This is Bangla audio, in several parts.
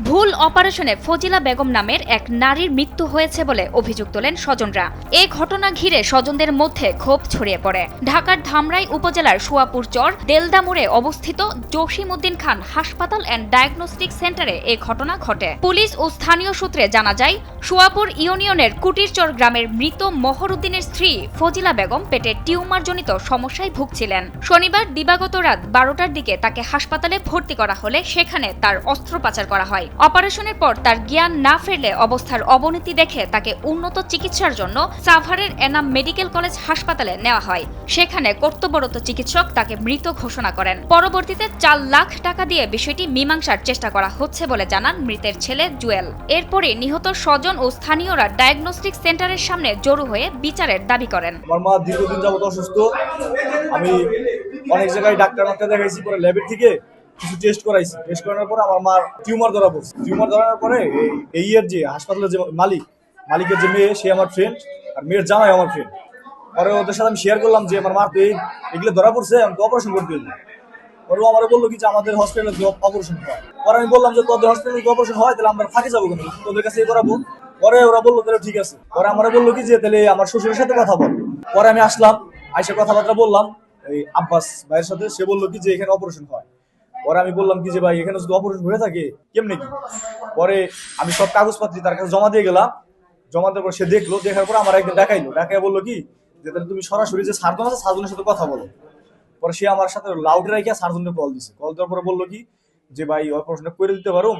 ভুল অপারেশনে ফজিলা বেগম নামের এক নারীর মৃত্যু হয়েছে বলে অভিযোগ তোলেন স্বজনরা। এই ঘটনা ঘিরে স্বজনদের মধ্যে ক্ষোভ ছড়িয়ে পড়ে। ঢাকার ধামরাই উপজেলার সুয়াপুর চর দেলদা মোড়ে অবস্থিত জসিমউদ্দিন খান হাসপাতাল অ্যান্ড ডায়াগনস্টিক সেন্টারে এই ঘটনা ঘটে। পুলিশ ও স্থানীয় সূত্রে জানা যায়, সুয়াপুর ইউনিয়নের কুটিরচর গ্রামের মৃত মহরউদ্দিনের স্ত্রী ফজিলা বেগম পেটে টিউমারজনিত সমস্যায় ভুগছিলেন। শনিবার দিবাগত রাত 12টার দিকে তাকে হাসপাতালে ভর্তি করা হলে সেখানে তার অস্ত্রোপচার করা হয়। অপারেশনের পর তার জ্ঞান না ফিরলে অবস্থার অবনতি দেখে তাকে উন্নত চিকিৎসার জন্য সাভারের এনাম মেডিকেল কলেজ হাসপাতালে নেওয়া হয়। সেখানে কর্তব্যরত চিকিৎসক তাকে মৃত ঘোষণা করেন। পরবর্তীতে 4 লাখ টাকা দিয়ে বিষয়টি মীমাংসার চেষ্টা করা হচ্ছে বলে জানান মৃতের ছেলে জুয়েল। এরপরে নিহত স্বজন ও স্থানীয়রা ডায়াগনস্টিক সেন্টারের সামনে জড়ো হয়ে বিচারের দাবি করেন। আমার মা দীর্ঘদিন যাবত অসুস্থ। আমি অনেক জায়গায় ডাক্তার দেখাইছি, পরে ল্যাবের থেকে কিছু টেস্ট করাইছি। টেস্ট করানোর পরে আমার মার টিউমার ধরা পড়ছে। টিউমার ধরার পরে এই এর যে হাসপাতালের যে মালিকের যে মেয়ে, সে আমার ফ্রেন্ড, আর মেয়ের জামাই আমার ফ্রেন্ড। পরে ওদের সাথে আমি শেয়ার করলাম যে আমার মা তো এগুলো ধরা পড়ছে, আমাকে অপারেশন করতে হবে। পরে আমার বললো কি যে আমাদের হসপিটালে অপারেশন হয়। পরে আমি বললাম যে তোদের হসপিটালে অপারেশন হয় তাহলে আমরা ফাঁকে যাবো কেন, তোদের কাছে করাবো। পরে ওরা বললো তাহলে ঠিক আছে। পরে আমরা বললো কি যে তাহলে আমার শ্বশুরের সাথে কথা বল। পরে আমি আসলাম, আইসা কথাবার্তা বললাম এই আব্বাস ভাইয়ের সাথে। সে বললো কি যে এখানে অপারেশন হয়। পরে আমি বললাম কি যে ভাই এখানে যদি অপারেশন হয়ে থাকে কেমনে কি। পরে আমি সব কাগজপত্র তার কাছে জমা দিয়ে গেলাম। জমা দেওয়ার পর সে দেখলো, দেখার পর আমার একদিন ডাকাই বললো কি যে তাহলে তুমি সরাসরি যে সার্জন আছে সার্জনের সাথে কথা বলো। পরে সে আমার সাথে লাউডে রাখিয়া সার্জনকে কল দিছে। কল দেওয়ার পরে বললো কি যে ভাই অপারেশনটা করে দিতে পারো,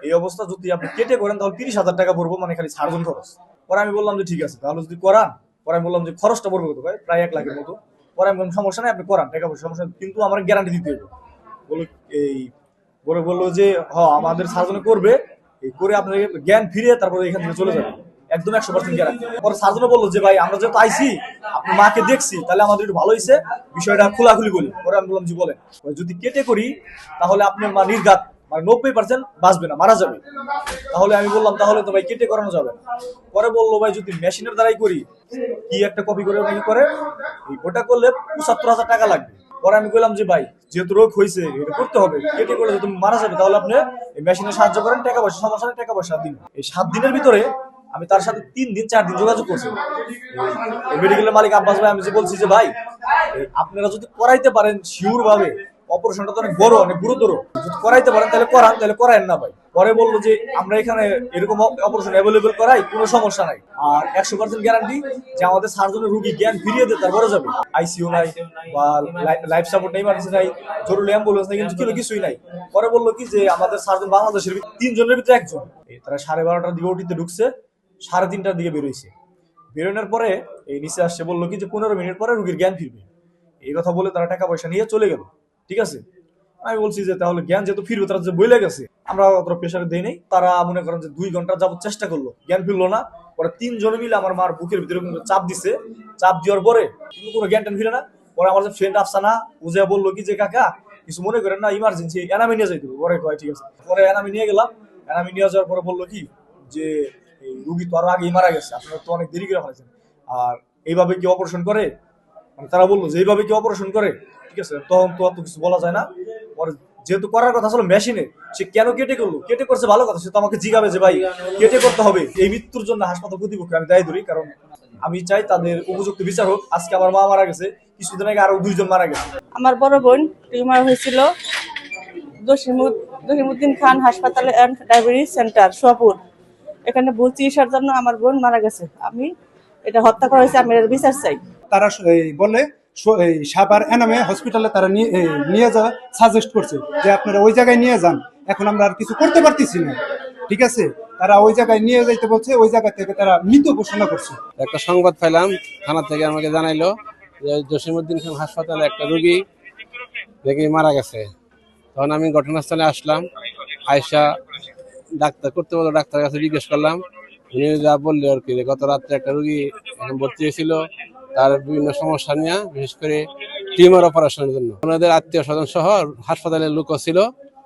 এই অবস্থা যদি আপনি কেটে করেন তাহলে 30,000 টাকা পড়বো, মানে খালি সার্জন খরচ। পরে আমি বললাম যে ঠিক আছে তাহলে যদি করান। পরে আমি বললাম যে খরচটা পড়বে কত, প্রায় 1 লাখের মতো। পরে আমি বললাম সমস্যা নাই, আপনি করান, টাকা পয়সা সমস্যা, কিন্তু আমার গ্যারান্টি দিতে হবে। বললো যে আমাদের সার্জনে করবে, করে আপনার জ্ঞান ফিরিয়ে তারপরে এখান থেকে চলে যাবে, একদম 100% গ্যারান্টি। পরে সার্জনে বললো যে ভাই আমরা যেহেতু আইসি, আপনার মাকে দেখছি, তাহলে আমাদের একটু ভালো হয়েছে, বিষয়টা খোলাখুলি বলি। পরে আমি বললাম জি বলেন। যদি কেটে করি তাহলে আপনার মা নির্ঘাত মানে 90% বাঁচবে না, মারা যাবে। তাহলে আমি বললাম তাহলে তো ভাই কেটে করানো যাবে। পরে বললো ভাই যদি মেশিনের দ্বারাই করি, কি একটা কপি করে নাকি করে, ওটা করলে 75,000 টাকা লাগবে। পরে আমি বললাম যে ভাই যেহেতু রোগ হয়েছে এটা করতে হবে, কেটে করলে যদি মারা যাবে তাহলে আপনি এই মেশিনে সাহায্য করেন, টাকা পয়সা সমস্যা নেই, টাকা পয়সা দিন। এই 7 দিনের ভিতরে আমি তার সাথে 3 দিন 4 দিন যোগাযোগ করছি। মেডিকেলের মালিক আব্বাস ভাই, আমি যে বলছি যে ভাই আপনারা যদি করাইতে পারেন শিওর ভাবে, অপারেশনটা তো অনেক বড়, অনেক গুরুতর, যদি করাইতে পারেন তাহলে করান, তাহলে করায়েন না ভাই। পরে বললো যে আমরা এখানে এরকম অপারেশন অ্যাভেলেবেল করাই, কোনো সমস্যা নাই, আর 100% গ্যারান্টি যে আমাদের সার্জনের রুগী জ্ঞান ফিরিয়ে দিয়ে তারপরে যাবে। আইসিইউ নাই বা লাইফ সাপোর্ট নেই, ইমার্জেন্সি নাই, জরুরি অ্যাম্বুলেন্স নাই, কিন্তু কিছুই নাই। পরে বললো কি যে আমাদের সার্জন বাংলাদেশের 3 জনের ভিতরে 1 জন। তারা 12:30টার দিকে ওটিতে ঢুকছে, 3:30টার দিকে বেরোইছে। বেরোনোর পরে এই নিচে আসছে, বললো কি যে 15 মিনিট পরে রুগীর জ্ঞান ফিরবে। এই কথা বলে তারা টাকা পয়সা নিয়ে চলে গেল। ঠিক আছে, আমি বলছি যে তাহলে জ্ঞান যেহেতু ফিরবে, তারা যে বইলে গেছে, আমরা অত প্রেশারে দেই নাই। তারা মনে করেন যে 2 ঘন্টা যাবত চেষ্টা করলো, জ্ঞান ফিরলো না। পরে 3 জন মিলে আমার মার বুকের ভিতরে চাপ দিছে। চাপ দেওয়ার পরে কিন্তু কোনো জ্ঞান ফিরে না। পরে আমার যে ফ্রেন্ড আফসানা উজা বললো কি যে কাকা কিছু মনে করেন না, ইমার্জেন্সি এনামি নিয়ে যাইতে। পরে কয় ঠিক আছে। পরে এনামি নিয়ে গেলাম। এনামি নিয়ে যাওয়ার পরে বললো কি যে এই রুগী তো আরো আগেই মারা গেছে, আপনারা তো অনেক দেরি করে ফেলেছেন, আর এইভাবে কি অপারেশন করে, মানে তারা বললো যে এইভাবে কি অপারেশন করে। ঠিক আছে, তখন তো অত কিছু বলা যায় না। পরে যেহেতু করার কথা ছিল মেশিনে, সে কেন কেটে করলো, কেটে করছে ভালো কথা, সে তো আমাকে জিজ্ঞাবে যে ভাই কেটে করতে হবে। এই মৃত্যুর জন্য হাসপাতাল কর্তৃপক্ষকে আমি দায়ী ধরি, কারণ আমি চাই তাদের উপযুক্ত বিচার হোক। আজকে আমার মা মারা গেছে, কিছুদিন আগে আরো 2 জন মারা গেছে। আমার বড় বোন টিউমার হয়েছিল জসিমউদ্দিন খান হাসপাতালে অ্যান্ড ডায়াবেটিস সেন্টার সুয়াপুর। এখানে ভুল চিকিৎসার জন্য আমার বোন মারা গেছে। আমি এটা হত্যা করা হয়েছে, আমি এর বিচার চাই। তারা বলে সাভার এনামে হসপিটালে তারা নিয়ে যাওয়া সাজেস্ট করছে যে আপনারা ওই জায়গায় নিয়ে যান, এখন আমরা আর কিছু করতে পারতেছি না। ঠিক আছে, তারা ওই জায়গায় নিয়ে যাইতে বলছে, ওই জায়গা থেকে তারা মৃত ঘোষণা করছে। একটা সংবাদ পেলাম, থানা থেকে আমাকে জানাইলো যে জসিমউদ্দিন খান হাসপাতালে একটা রোগী দেখে মারা গেছে। তখন আমি ঘটনাস্থলে আসলাম, আয়সা ডাক্তারের কাছে জিজ্ঞেস করলাম। উনি যা বললে আর কি, গত রাত্রে একটা রোগী ভর্তি হয়েছিল, তার বিভিন্ন সমস্যা নিয়ে, বিশেষ করে টিউমার অপারেশনের জন্য। ওনাদের আত্মীয় স্বজন সহ হাসপাতালের লোকও ছিল,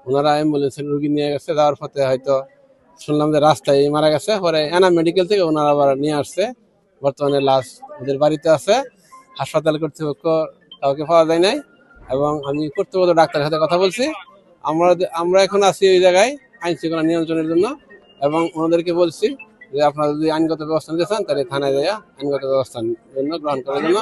ওনারা অ্যাম্বুলেন্সের রোগী নিয়ে গেছে। যাওয়ার পথে হয়তো শুনলাম যে রাস্তায় মারা গেছে। পরে এনাম মেডিকেল থেকে ওনারা আবার নিয়ে আসছে। বর্তমানে লাশ ওদের বাড়িতে আছে। হাসপাতাল কর্তৃপক্ষ কাউকে পাওয়া যায় নাই, এবং আমি কর্তব্যরত ডাক্তারের সাথে কথা বলছি। আমরা এখন আছি ওই জায়গায়, আইন শৃঙ্খলা নিয়ন্ত্রণের জন্য, এবং ওনাদেরকে বলছি যে আপনারা যদি আইনগত ব্যবস্থা নিতে চান তাহলে থানায় যাইয়া আইনগত ব্যবস্থা গ্রহণ করার জন্য।